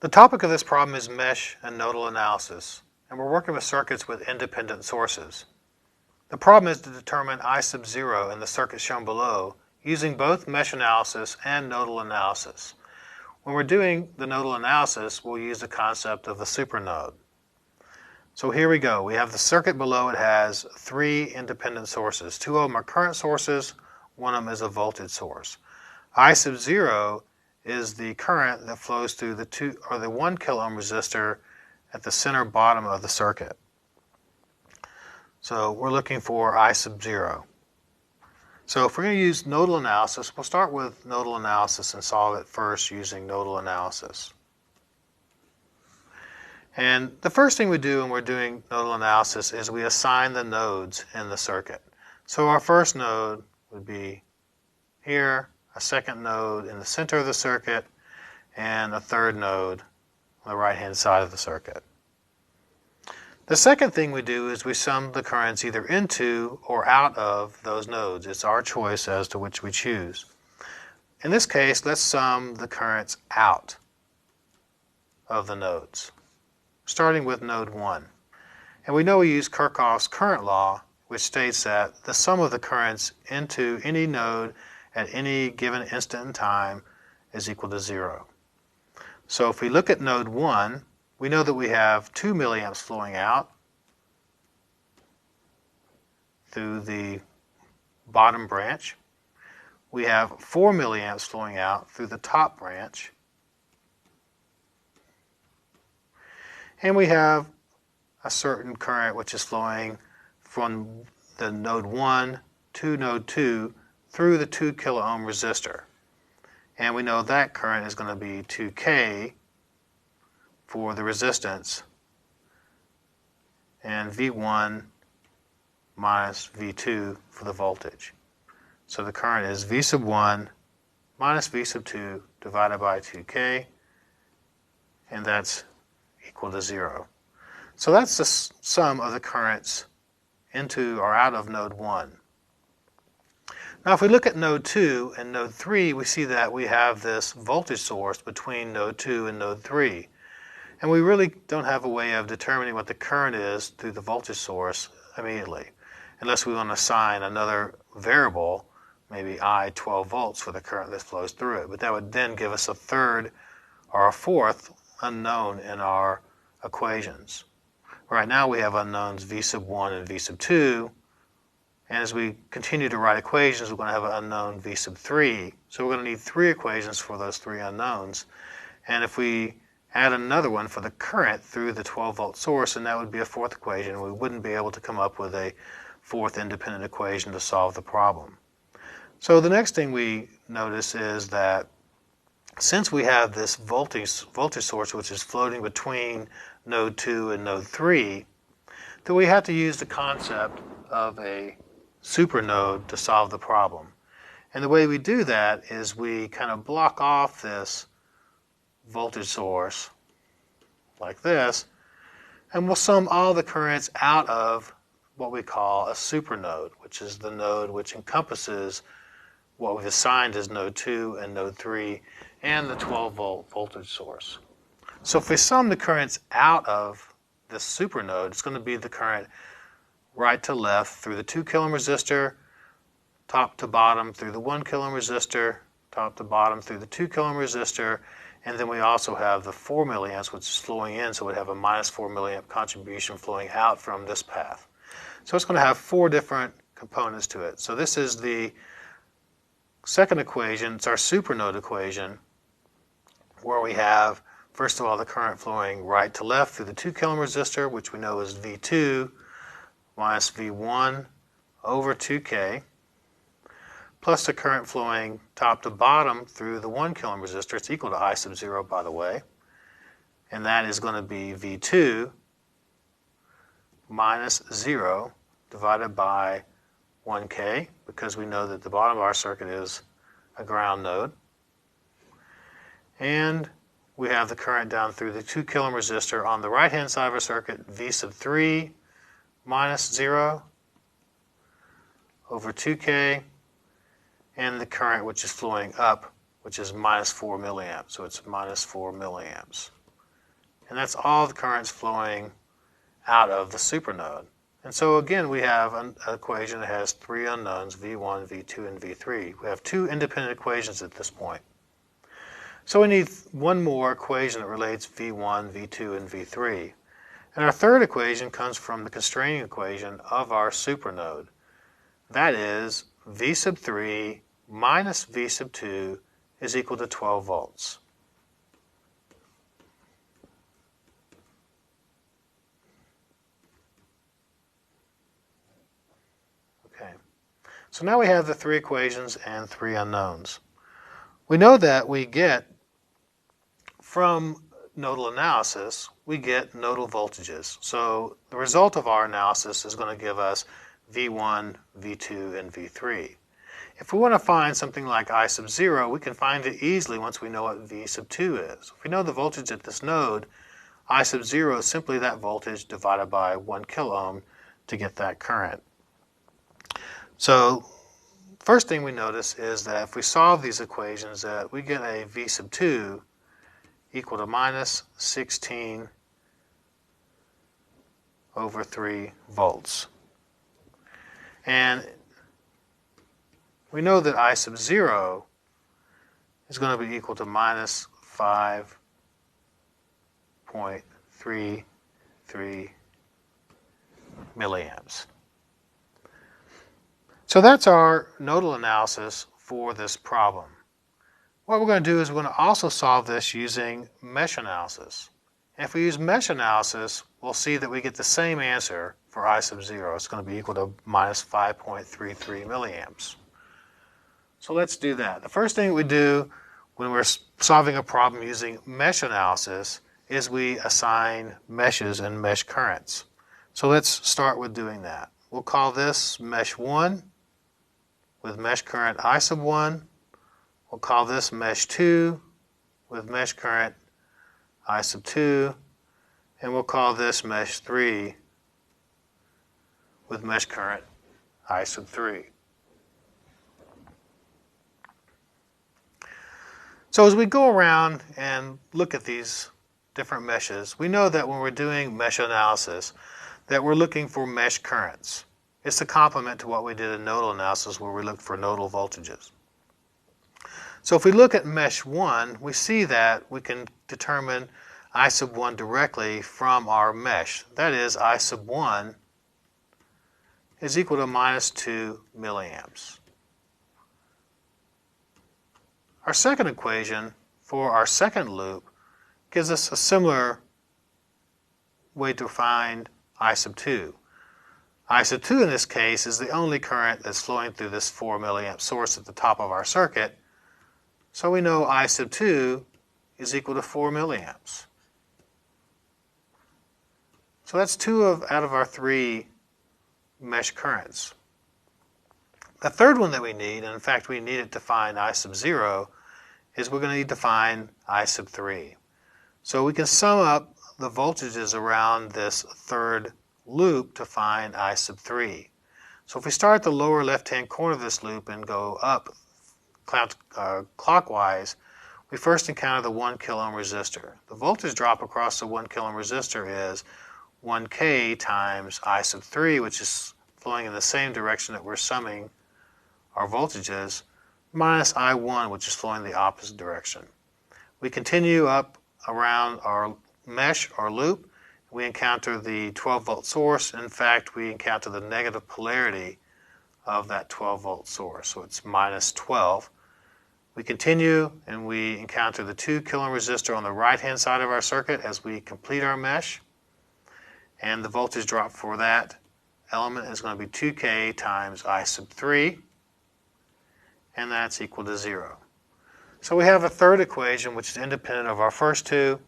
The topic of this problem is mesh and nodal analysis, and we're working with circuits with independent sources. The problem is to determine I sub 0 in the circuit shown below using both mesh analysis and nodal analysis. When we're doing the nodal analysis, we'll use the concept of a supernode. So here we go. We have the circuit below. It has three independent sources. Two of them are current sources. One of them is a voltage source. I sub 0 is the current that flows through the 1 kilo ohm resistor at the center bottom of the circuit. So we're looking for I sub 0. So if we're going to use nodal analysis, we'll start with nodal analysis and solve it first using nodal analysis. And the first thing we do when we're doing nodal analysis is we assign the nodes in the circuit. So our first node would be here, a second node in the center of the circuit, and a third node on the right-hand side of the circuit. The second thing we do is we sum the currents either into or out of those nodes. It's our choice as to which we choose. In this case, let's sum the currents out of the nodes, starting with node 1. And we know we use Kirchhoff's current law, which states that the sum of the currents into any node at any given instant in time is equal to 0. So if we look at node 1, we know that we have 2 milliamps flowing out through the bottom branch. We have 4 milliamps flowing out through the top branch. And we have a certain current which is flowing from the node 1 to node 2 through the 2 kilo ohm resistor. And we know that current is going to be 2K for the resistance and V1 minus V2 for the voltage. So the current is V sub 1 minus V sub 2 divided by 2K, and that's equal to 0. So that's the sum of the currents into or out of node 1. Now if we look at node 2 and node 3, we see that we have this voltage source between node 2 and node 3. And we really don't have a way of determining what the current is through the voltage source immediately, unless we want to assign another variable, maybe I 12 volts for the current that flows through it. But that would then give us a third or a fourth unknown in our equations. Right now we have unknowns V sub 1 and V sub 2. And as we continue to write equations, we're going to have an unknown V sub 3. So we're going to need 3 equations for those 3 unknowns. And if we add another one for the current through the 12-volt source, and that would be a fourth equation, we wouldn't be able to come up with a fourth independent equation to solve the problem. So the next thing we notice is that since we have this voltage source which is floating between node 2 and node 3, then we have to use the concept of a supernode to solve the problem. And the way we do that is we kind of block off this voltage source like this, and we'll sum all the currents out of what we call a supernode, which is the node which encompasses what we've assigned as node 2 and node 3 and the 12-volt voltage source. So if we sum the currents out of this supernode, it's going to be the current right to left through the 2 kilo ohm resistor, top to bottom through the 1 kilo ohm resistor, top to bottom through the 2 kilo ohm resistor, and then we also have the 4 milliamps which is flowing in, so we'd have a minus 4 milliamp contribution flowing out from this path. So it's going to have 4 different components to it. So this is the second equation. It's our supernode equation, where we have, first of all, the current flowing right to left through the 2 kilo ohm resistor, which we know is V2 minus V1 over 2K, plus the current flowing top to bottom through the 1 kilo ohm resistor. It's equal to I sub 0, by the way. And that is going to be V2 minus 0 divided by 1K, because we know that the bottom of our circuit is a ground node. And we have the current down through the 2 kilo ohm resistor on the right-hand side of our circuit, V sub 3 minus 0 over 2K, and the current which is flowing up, which is minus 4 milliamps. So it's minus 4 milliamps. And that's all the currents flowing out of the supernode. And so again, we have an equation that has three unknowns, V1, V2, and V3. We have two independent equations at this point. So we need one more equation that relates V1, V2, and V3. And our third equation comes from the constraining equation of our supernode. That is V sub 3 minus V sub 2 is equal to 12 volts. Okay. So now we have the three equations and three unknowns. We know that we get from nodal analysis, we get nodal voltages. So the result of our analysis is going to give us V1, V2, and V3. If we want to find something like I sub 0, we can find it easily once we know what V sub 2 is. If we know the voltage at this node, I sub 0 is simply that voltage divided by 1 kilo ohm to get that current. So first thing we notice is that if we solve these equations, that we get a V sub 2 equal to minus 16 over 3 volts. And we know that I sub 0 is going to be equal to minus 5.33 milliamps. So that's our nodal analysis for this problem. What we're going to do is we're going to also solve this using mesh analysis. And if we use mesh analysis, we'll see that we get the same answer for I sub 0. It's going to be equal to minus 5.33 milliamps. So let's do that. The first thing we do when we're solving a problem using mesh analysis is we assign meshes and mesh currents. So let's start with doing that. We'll call this mesh 1 with mesh current I sub 1. We'll call this mesh 2 with mesh current I sub 2, and we'll call this mesh 3 with mesh current I sub 3. So as we go around and look at these different meshes, we know that when we're doing mesh analysis that we're looking for mesh currents. It's a complement to what we did in nodal analysis where we looked for nodal voltages. So if we look at mesh 1, we see that we can determine I sub 1 directly from our mesh. That is, I sub 1 is equal to minus 2 milliamps. Our second equation for our second loop gives us a similar way to find I sub 2. I sub 2 in this case is the only current that's flowing through this 4 milliamp source at the top of our circuit. So we know I sub 2 is equal to 4 milliamps. So that's out of our 3 mesh currents. The third one that we need, and in fact we need it to find I sub 0, is we're going to need to find I sub 3. So we can sum up the voltages around this third loop to find I sub 3. So if we start at the lower left-hand corner of this loop and go up clockwise, we first encounter the 1 kilo ohm resistor. The voltage drop across the 1 kilo ohm resistor is 1K times I sub 3, which is flowing in the same direction that we're summing our voltages, minus I1, which is flowing the opposite direction. We continue up around our mesh or loop. We encounter the 12 volt source. In fact, we encounter the negative polarity of that 12 volt source. So it's minus 12. We continue and we encounter the 2 kilo ohm resistor on the right hand side of our circuit as we complete our mesh. And the voltage drop for that element is going to be 2K times I sub 3. And that's equal to 0. So we have a third equation which is independent of our first two,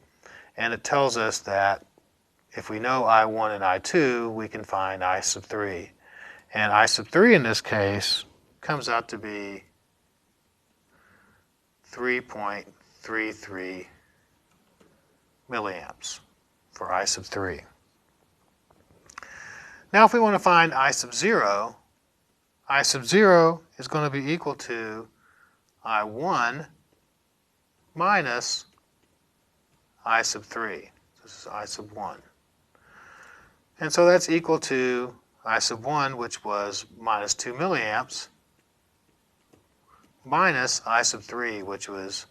and it tells us that if we know I1 and I2, we can find I sub 3. And I sub 3 in this case comes out to be 3.33 milliamps for I sub 3. Now if we want to find I sub 0 is going to be equal to I1 minus I sub 3. So This is I sub 1. And so that's equal to I sub 1, which was minus 2 milliamps, minus I sub 3, which was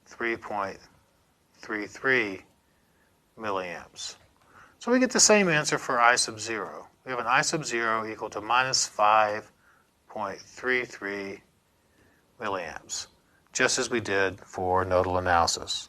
3.33 milliamps. So we get the same answer for I sub 0. We have an I sub 0 equal to minus 5.33 milliamps, just as we did for nodal analysis.